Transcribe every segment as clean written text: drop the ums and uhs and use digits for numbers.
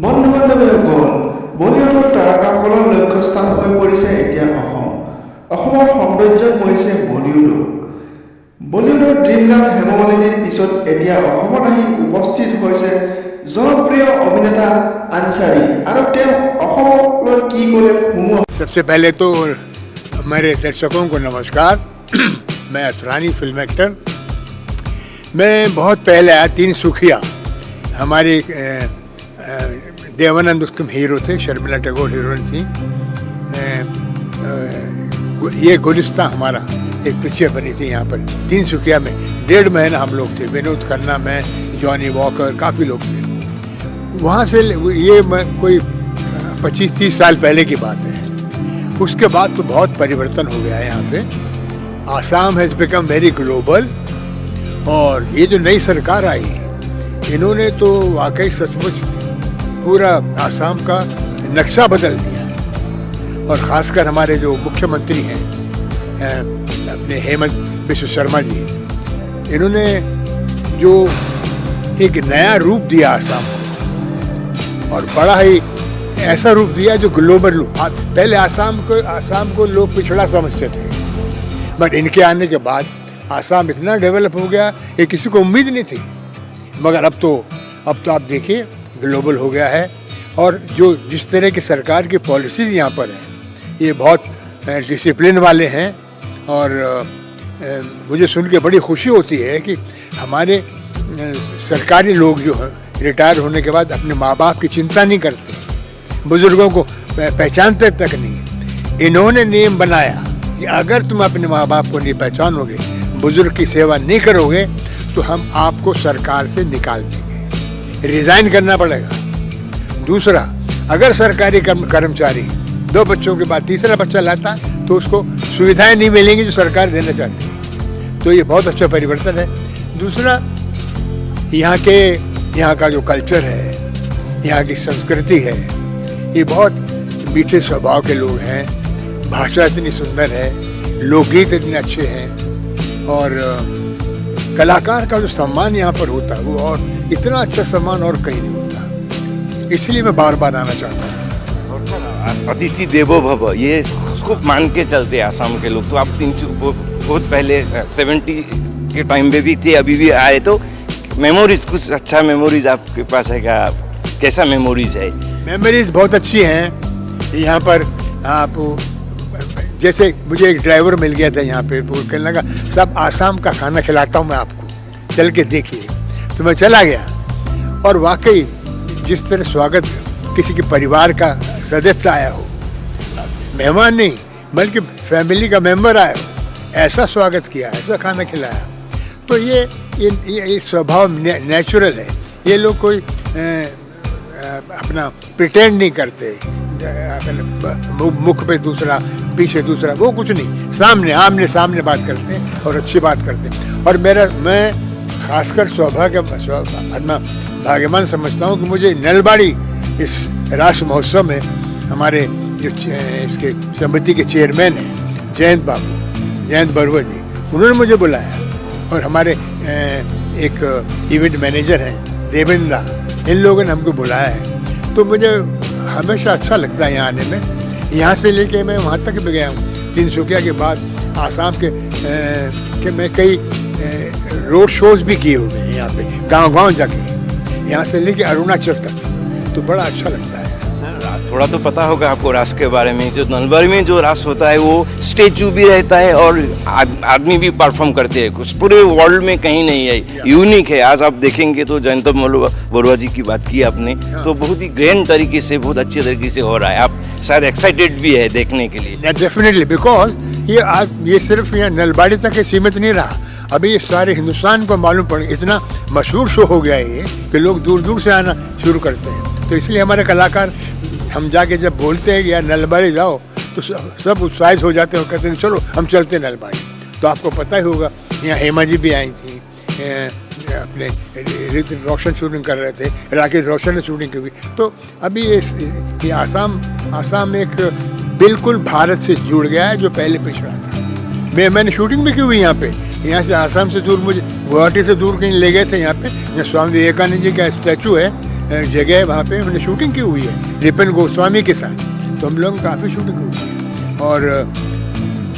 বন্ধু বান্ধৱীসকল, বলিউডৰ তাৰকাসকলৰ লক্ষ্যস্থান হৈ পৰিছে এতিয়া অসম। অসমৰ সৌন্দৰ্য মৰিছে বলিউডক। বলিউডৰ ড্ৰিম গাৰ্ল হেমা মালিনীৰ পিছত এতিয়া অসমত আহি উপস্থিত হৈছে জনপ্ৰিয় অভিনেতা আনচাৰী। আৰু তেওঁ অসমলৈ কি ক'লে শুনো। सबसे पहले तो मेरे दर्शकों को नमस्कार। मैं असरानी फिल्म एक्टर। मैं बहुत पहले आया तीनसुखिया, हमारे देवानंद उसके हीरो थे, शर्मिला टैगोर हीरोइन थी। ये गुलिस्ता हमारा एक पिक्चर बनी थी यहाँ पर तीनसुखिया में। 1.5 महीना हम लोग थे, विनोद खन्ना, मैं, जॉनी वॉकर, काफ़ी लोग थे वहाँ से। ये कोई 25-30 साल पहले की बात है। उसके बाद तो बहुत परिवर्तन हो गया है यहाँ पे। Assam has become very global. और ये जो नई सरकार आई है, इन्होंने तो वाकई सचमुच पूरा आसाम का नक्शा बदल दिया। और ख़ासकर हमारे जो मुख्यमंत्री हैं अपने हेमंत बिश्व शर्मा जी, इन्होंने जो एक नया रूप दिया आसाम को, और बड़ा ही ऐसा रूप दिया जो ग्लोबल रूप। पहले आसाम को लोग पिछड़ा समझते थे, बट इनके आने के बाद आसाम इतना डेवलप हो गया ये किसी को उम्मीद नहीं थी। मगर अब तो आप देखिए ग्लोबल हो गया है। और जो जिस तरह की सरकार की पॉलिसीज़ यहाँ पर हैं, ये बहुत डिसिप्लिन वाले हैं। और मुझे सुन के बड़ी खुशी होती है कि हमारे सरकारी लोग जो हैं रिटायर होने के बाद अपने माँ बाप की चिंता नहीं करते, बुज़ुर्गों को पहचानते तक नहीं। इन्होंने नियम बनाया कि अगर तुम अपने माँ बाप को नहीं पहचानोगे, बुज़ुर्ग की सेवा नहीं करोगे, तो हम आपको सरकार से निकाल देंगे, रिज़ाइन करना पड़ेगा। दूसरा, अगर सरकारी कर्मचारी 2 बच्चों के बाद तीसरा बच्चा लाता है तो उसको सुविधाएं नहीं मिलेंगी जो सरकार देना चाहती है। तो ये बहुत अच्छा परिवर्तन है। दूसरा, यहाँ का जो कल्चर है, यहाँ की संस्कृति है, ये बहुत मीठे स्वभाव के लोग हैं। भाषा इतनी सुंदर है, लोकगीत इतने अच्छे हैं, और कलाकार का जो सम्मान यहाँ पर होता है वो और इतना अच्छा सम्मान और कहीं नहीं होता। इसलिए मैं बार बार आना चाहता हूँ। और सर, अतिथि देवो भव, ये उसको मान के चलते हैं आसाम के लोग। तो आप बहुत पहले 70 के टाइम में भी थे, अभी भी आए, तो मेमोरीज, कुछ अच्छा मेमोरीज आपके पास है क्या? कैसा मेमोरीज है? मेमोरीज बहुत अच्छी हैं। यहाँ पर आप जैसे मुझे एक ड्राइवर मिल गया था यहाँ पे, वो कहने लगा सब आसाम का खाना खिलाता हूँ मैं आपको, चल के देखिए। तो मैं चला गया, और वाकई जिस तरह स्वागत किसी के परिवार का सदस्य आया हो, मेहमान नहीं बल्कि फैमिली का मेंबर आया हो, ऐसा स्वागत किया, ऐसा खाना खिलाया। तो ये स्वभाव नेचुरल है। ये लोग कोई अपना प्रिटेंड नहीं करते, मुख पे दूसरा पीछे दूसरा, वो कुछ नहीं। सामने आमने सामने बात करते हैं और अच्छी बात करते हैं। और मैं खासकर भाग्यवान समझता हूँ कि मुझे नलबाड़ी इस राष्ट्र महोत्सव में हमारे जो इसके समिति के चेयरमैन हैं जयंत बरुआ जी, उन्होंने मुझे बुलाया। और हमारे एक इवेंट मैनेजर हैं देवेंद्र, इन लोगों ने हमको बुलाया है। तो मुझे हमेशा अच्छा लगता है यहाँ आने में। यहाँ से लेके मैं वहाँ तक भी गया हूँ, तीनसुखिया के बाद आसाम के मैं कई रोड शोज भी किए हुए हैं यहाँ पे, गांव जाके, यहाँ से लेके अरुणाचल तक। तो बड़ा अच्छा लगता है। सर, थोड़ा तो पता होगा आपको रास के बारे में। जो नलबाड़ी में जो रास होता है वो स्टेचू भी रहता है और आदमी भी परफॉर्म करते हैं, कुछ पूरे वर्ल्ड में कहीं नहीं है, यूनिक है। आज आप देखेंगे तो जयंत बरुआ जी की बात की आपने, तो बहुत ही ग्रैंड तरीके से, बहुत अच्छे तरीके से हो रहा है। आप शायद एक्साइटेड भी है देखने के लिए। डेफिनेटली, बिकॉज ये सिर्फ यहाँ नलबाड़ी तक सीमित नहीं रहा, अभी ये सारे हिंदुस्तान को मालूम पड़, इतना मशहूर शो हो गया है ये कि लोग दूर दूर से आना शुरू करते हैं। तो इसलिए हमारे कलाकार, हम जाके जब बोलते हैं कि यार नलबाड़ी जाओ, तो सब उत्साहित हो जाते हैं और कहते हैं चलो हम चलते हैं नलबाड़ी। तो आपको पता ही होगा, यहाँ हेमा जी भी आई थी, अपने ऋतिक रोशन शूटिंग कर रहे थे, राकेश रोशन ने शूटिंग की हुई। तो अभी ये आसाम एक बिल्कुल भारत से जुड़ गया है, जो पहले पिछड़ा था। मैंने शूटिंग भी की हुई यहाँ पे। यहाँ से आसाम से दूर, मुझे गुवाहाटी से दूर कहीं ले गए थे यहाँ पे, यहाँ स्वामी विवेकानंद जी का स्टैचू है, जगह है, वहाँ पे हमने शूटिंग की हुई है रिपन गोस्वामी के साथ, तो हम लोग काफ़ी शूटिंग हुई है। और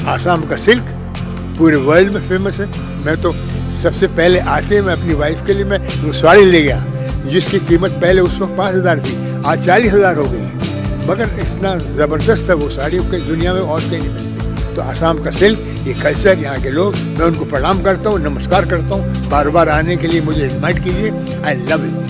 आसाम का सिल्क पूरे वर्ल्ड में फेमस है। मैं तो सबसे पहले आते मैं अपनी वाइफ के लिए मैं वो साड़ी ले गया, जिसकी कीमत पहले उस वक्त 5,000 थी, आज 40,000 हो गई, मगर इतना ज़बरदस्त था वो साड़ी कि दुनिया में और कहीं नहीं मिलती। तो आसाम का सिल्क, ये कल्चर, यहाँ के लोग, मैं उनको प्रणाम करता हूँ, नमस्कार करता हूँ। बार बार आने के लिए मुझे इन्वाइट कीजिए। I love it.